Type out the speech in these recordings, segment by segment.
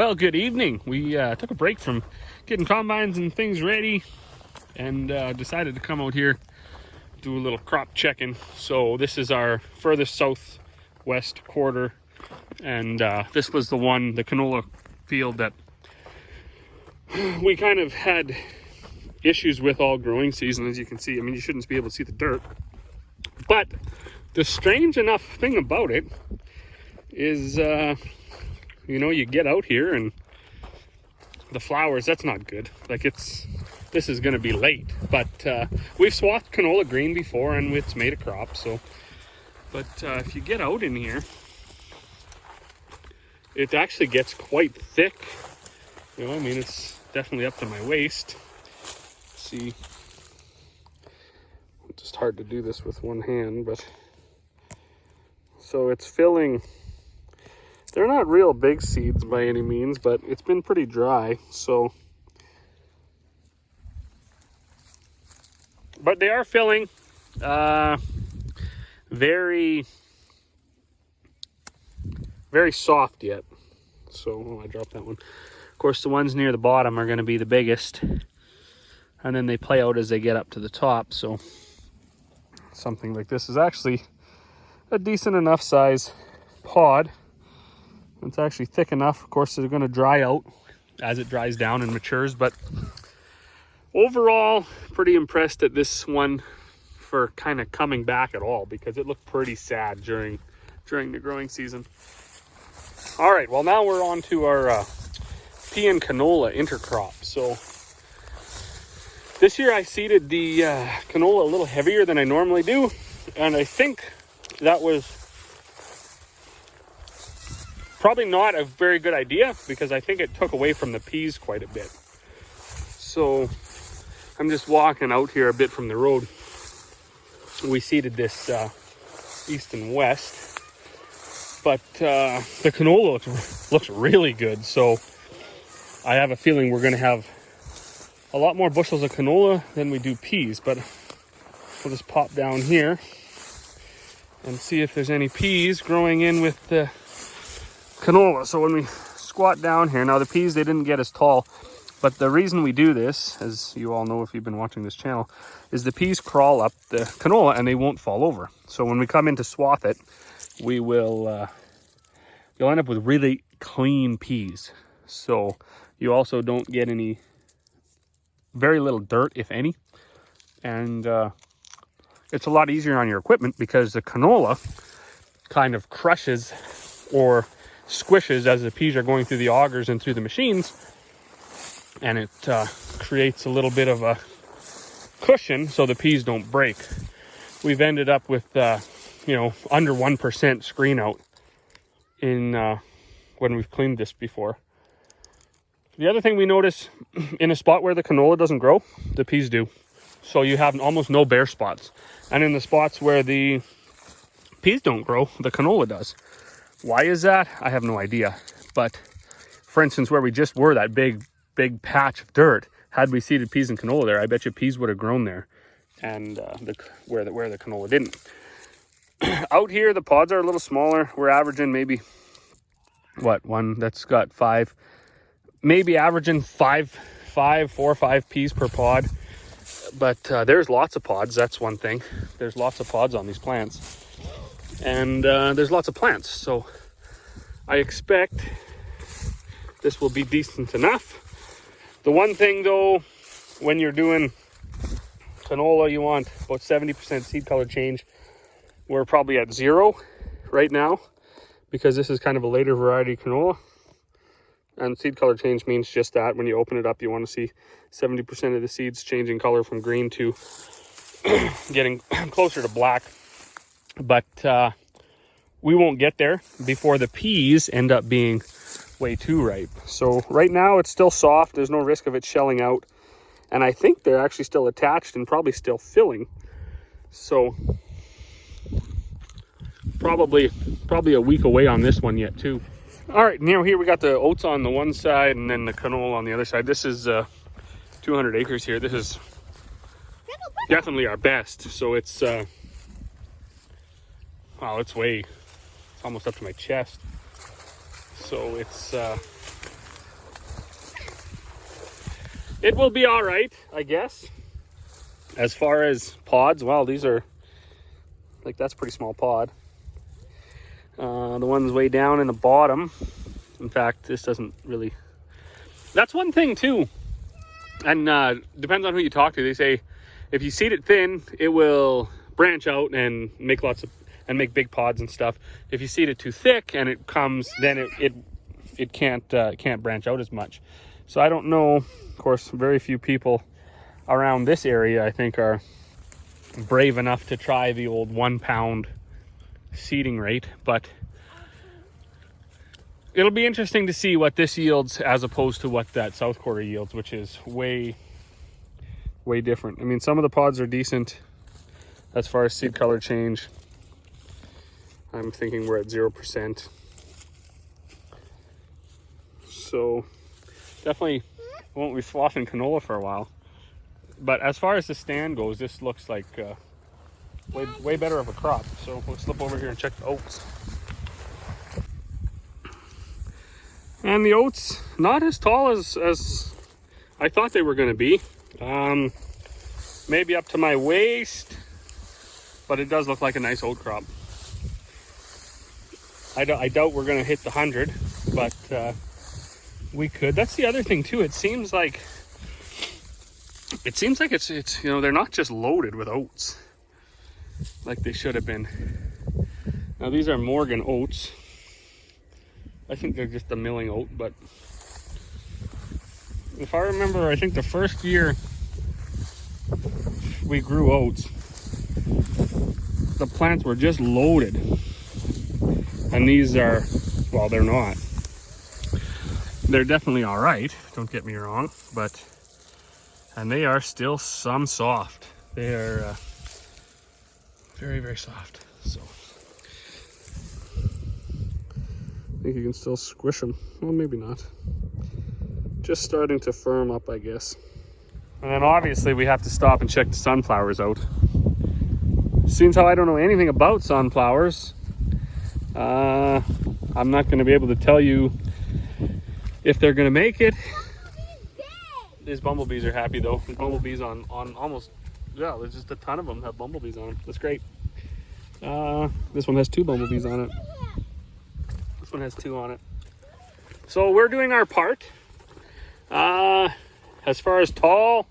Well, good evening. We took a break from getting combines and things ready and decided to come out here, do a little crop checking. So this is our furthest southwest quarter, and this was the canola field that we kind of had issues with all growing season. As you can see, I mean, you shouldn't be able to see the dirt, but the strange enough thing about it is you know, you get out here and the flowers, that's not good. Like, this is going to be late, but we've swathed canola green before and it's made a crop. So, but if you get out in here, it actually gets quite thick. You know, I mean, it's definitely up to my waist. See, it's just hard to do this with one hand, but so it's filling. They're not real big seeds by any means, but it's been pretty dry, so. But they are filling very, very soft yet. So, I dropped that one. Of course, the ones near the bottom are going to be the biggest, and then they play out as they get up to the top. So, something like this is actually a decent enough size pod. It's actually thick enough. Of course, they're going to dry out as it dries down and matures, but overall, pretty impressed at this one for kind of coming back at all, because it looked pretty sad during the growing season. All right, well, now we're on to our pea and canola intercrop. So this year I seeded the canola a little heavier than I normally do, and I think that was probably not a very good idea, because I think it took away from the peas quite a bit. So I'm just walking out here a bit from the road. We seeded this east and west, but the canola looks really good. So I have a feeling we're going to have a lot more bushels of canola than we do peas. But we'll just pop down here and see if there's any peas growing in with the canola. So when we squat down here, now the peas, they didn't get as tall, but the reason we do this, as you all know if you've been watching this channel, is the peas crawl up the canola and they won't fall over. So when we come in to swath it, we will you'll end up with really clean peas. So you also don't get very little dirt, if any, and it's a lot easier on your equipment, because the canola kind of crushes or squishes as the peas are going through the augers and through the machines, and it creates a little bit of a cushion so the peas don't break. We've ended up with you know, under 1% screen out in when we've cleaned this before. The other thing we notice, in a spot where the canola doesn't grow, the peas do. So you have almost no bare spots, and in the spots where the peas don't grow, the canola does. Why is that? I have no idea. But for instance, where we just were, that big patch of dirt, had we seeded peas and canola there, I bet you peas would have grown there, and where the canola didn't. Out here, the pods are a little smaller. We're averaging maybe, one that's got 5, maybe averaging 4 or 5 peas per pod. But there's lots of pods. That's one thing. There's lots of pods on these plants. And there's lots of plants, so I expect this will be decent enough. The one thing though, when you're doing canola, you want about 70% seed color change. We're probably at 0 right now, because this is kind of a later variety canola, and seed color change means just that. When you open it up, you want to see 70% of the seeds changing color from green to getting closer to black. But we won't get there before the peas end up being way too ripe. So right now it's still soft. There's no risk of it shelling out. And I think they're actually still attached and probably still filling. So probably a week away on this one yet too. All right, now here we got the oats on the one side and then the canola on the other side. This is 200 acres here. This is definitely our best. So it's wow, it's almost up to my chest. So it's it will be all right, I guess. As far as pods, well, these are, like, that's a pretty small pod. The ones way down in the bottom, in fact, this doesn't really, that's one thing too. And depends on who you talk to. They say if you seed it thin, it will branch out and make make big pods and stuff. If you seed it too thick and it comes, then it can't branch out as much. So I don't know. Of course, very few people around this area, I think, are brave enough to try the old 1 pound seeding rate, but it'll be interesting to see what this yields as opposed to what that South Quarter yields, which is way different. I mean, some of the pods are decent as far as seed color change. I'm thinking we're at 0%. So definitely won't be swathing canola for a while. But as far as the stand goes, this looks like way better of a crop. So we'll slip over here and check the oats. And the oats, not as tall as I thought they were going to be. Maybe up to my waist, but it does look like a nice oat crop. I doubt we're going to hit the 100, but we could. That's the other thing too. It seems like it's you know, they're not just loaded with oats like they should have been. Now these are Morgan oats. I think they're just a milling oat, but if I remember, I think the first year we grew oats, the plants were just loaded. And these are, well, they're not. They're definitely all right, don't get me wrong, but, and they are still some soft. They are very, very soft, so. I think you can still squish them. Well, maybe not. Just starting to firm up, I guess. And then obviously we have to stop and check the sunflowers out. Seems how I don't know anything about sunflowers. I'm not going to be able to tell you if they're going to make it. These bumblebees are happy though. There's bumblebees on almost, yeah, there's just a ton of them have bumblebees on them. That's great. This one has 2 bumblebees on it. This one has 2 on it. So we're doing our part. As far as tall,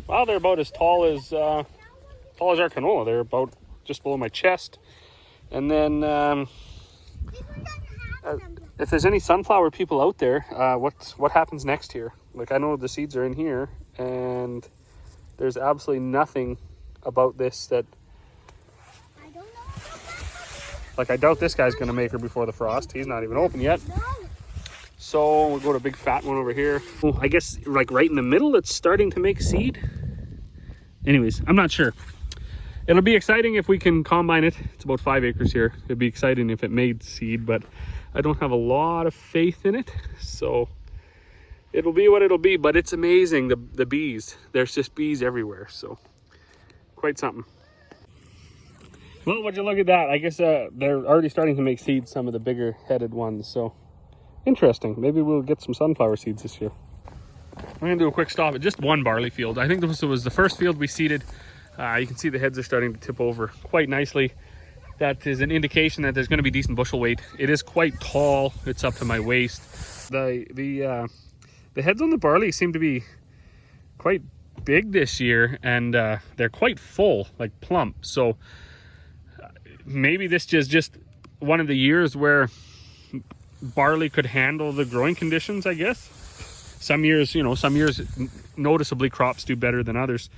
well, they're about as tall as our canola. They're about just below my chest. And then if there's any sunflower people out there, what happens next here? Like, I know the seeds are in here, and there's absolutely nothing about this that, like, I doubt this guy's gonna make her before the frost. He's not even open yet. So we'll go to a big fat one over here. Oh, I guess like right in the middle, it's starting to make seed. Anyways, I'm not sure. It'll be exciting if we can combine it. It's about 5 acres here. It'd be exciting if it made seed, but I don't have a lot of faith in it. So it'll be what it'll be, but it's amazing, the bees. There's just bees everywhere, so quite something. Well, would you look at that? I guess they're already starting to make seeds, some of the bigger headed ones, so interesting. Maybe we'll get some sunflower seeds this year. I'm gonna do a quick stop at just one barley field. I think this was the first field we seeded. You can see the heads are starting to tip over quite nicely. That is an indication that there's going to be decent bushel weight. It is quite tall. It's up to my waist. The heads on the barley seem to be quite big this year, and they're quite full, like plump. So maybe this is just one of the years where barley could handle the growing conditions, I guess. Some years, noticeably crops do better than others.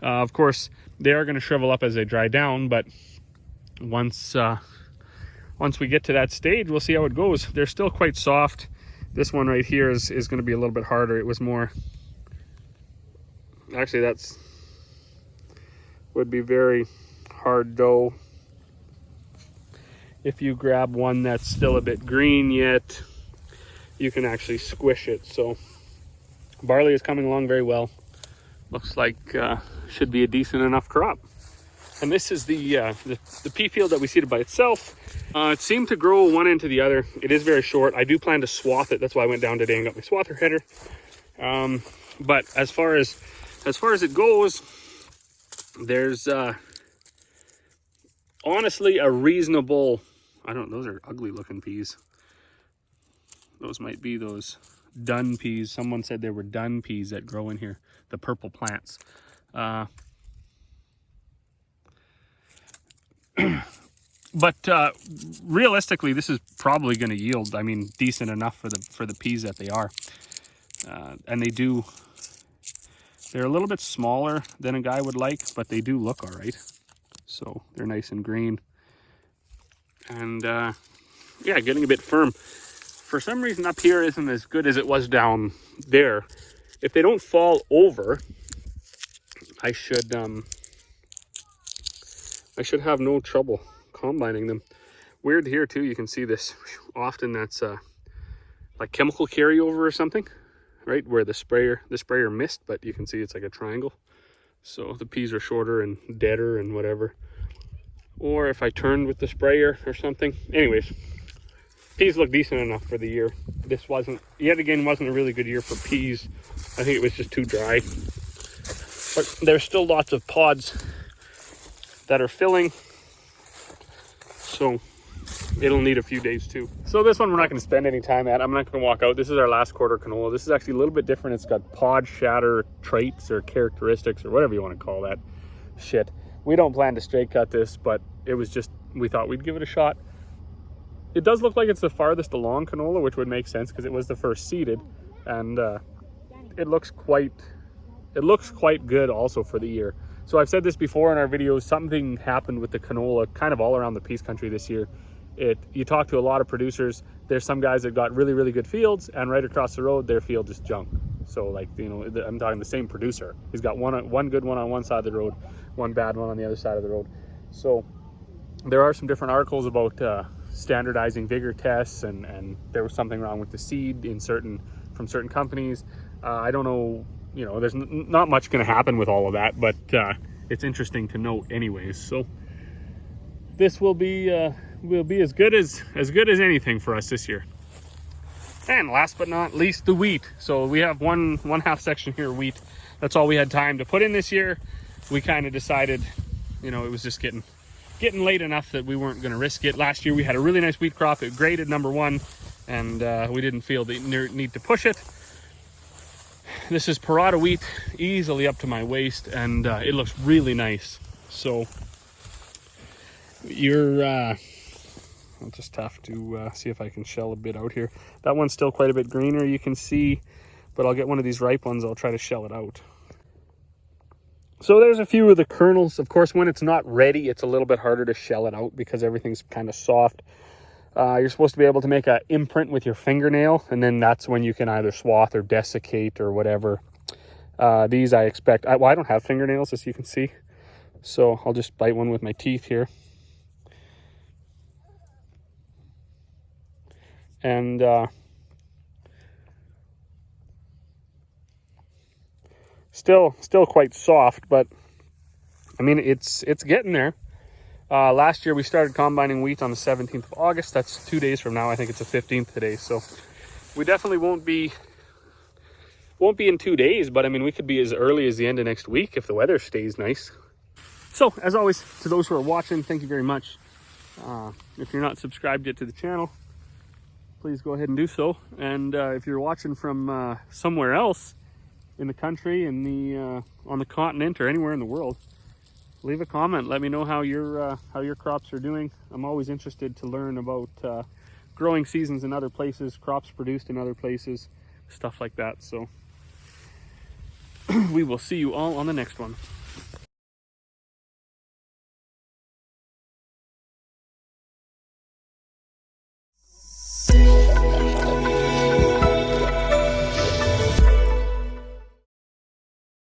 Of course, they are going to shrivel up as they dry down, but once we get to that stage, we'll see how it goes. They're still quite soft. This one right here is going to be a little bit harder. It was more, actually would be very hard dough. If you grab one that's still a bit green yet, you can actually squish it. So barley is coming along very well. Looks like should be a decent enough crop. And this is the pea field that we seeded by itself. It seemed to grow one end to the other. It is very short. I do plan to swath it. That's why I went down today and got my swather header. But as far as it goes, there's honestly a reasonable, I don't know, those are ugly looking peas. Those might be those dun peas. Someone said there were dun peas that grow in here, the purple plants. But realistically, this is probably going to yield, I mean, decent enough for the peas that they are. And they're a little bit smaller than a guy would like, but they do look all right. So they're nice and green. And yeah, getting a bit firm. For some reason up here isn't as good as it was down there. If they don't fall over, I should have no trouble combining them. Weird here too, you can see this. Often that's like chemical carryover or something, right? Where the sprayer missed, but you can see it's like a triangle. So the peas are shorter and deader and whatever. Or if I turned with the sprayer or something. Anyways, peas look decent enough for the year. This wasn't a really good year for peas. I think it was just too dry. But there's still lots of pods that are filling. So it'll need a few days too. So this one we're not going to spend any time at. I'm not going to walk out. This is our last quarter canola. This is actually a little bit different. It's got pod shatter traits or characteristics or whatever you want to call that shit. We don't plan to straight cut this, but it was just, we thought we'd give it a shot. It does look like it's the farthest along canola, which would make sense because it was the first seeded, and it looks quite good also for the year. So I've said this before in our videos, something happened with the canola kind of all around the peas country this year. You talk to a lot of producers, there's some guys that got really, really good fields, and right across the road, their field just junk. So like, you know, I'm talking the same producer. He's got one good one on one side of the road, one bad one on the other side of the road. So there are some different articles about standardizing vigor tests, and there was something wrong with the seed from certain companies. I don't know, you know, there's not much going to happen with all of that, but it's interesting to note anyways. So this will be as good as anything for us this year. And last but not least, the wheat. So we have one half section here, wheat. That's all we had time to put in this year. We kind of decided, you know, it was just getting late enough that we weren't going to risk it. Last year we had a really nice wheat crop. It graded #1, and we didn't feel the need to push it. This is Paratha wheat, easily up to my waist, and it looks really nice. So I'll just have to see if I can shell a bit out here. That one's still quite a bit greener, you can see, but I'll get one of these ripe ones. I'll try to shell it out. So there's a few of the kernels. Of course, when it's not ready, it's a little bit harder to shell it out because everything's kind of soft. You're supposed to be able to make an imprint with your fingernail, and then that's when you can either swath or desiccate or whatever. These I expect, well, I don't have fingernails, as you can see, so I'll just bite one with my teeth here. And still quite soft, but I mean, it's getting there. Last year we started combining wheat on the 17th of August. That's 2 days from now. I think it's the 15th today. So we definitely won't be in 2 days, but I mean, we could be as early as the end of next week if the weather stays nice. So as always, to those who are watching, thank you very much. If you're not subscribed yet to the channel, please go ahead and do so. And if you're watching from somewhere else in the country, on the continent, or anywhere in the world, leave a comment. Let me know how your crops are doing. I'm always interested to learn about growing seasons in other places, crops produced in other places, stuff like that. So we will see you all on the next one.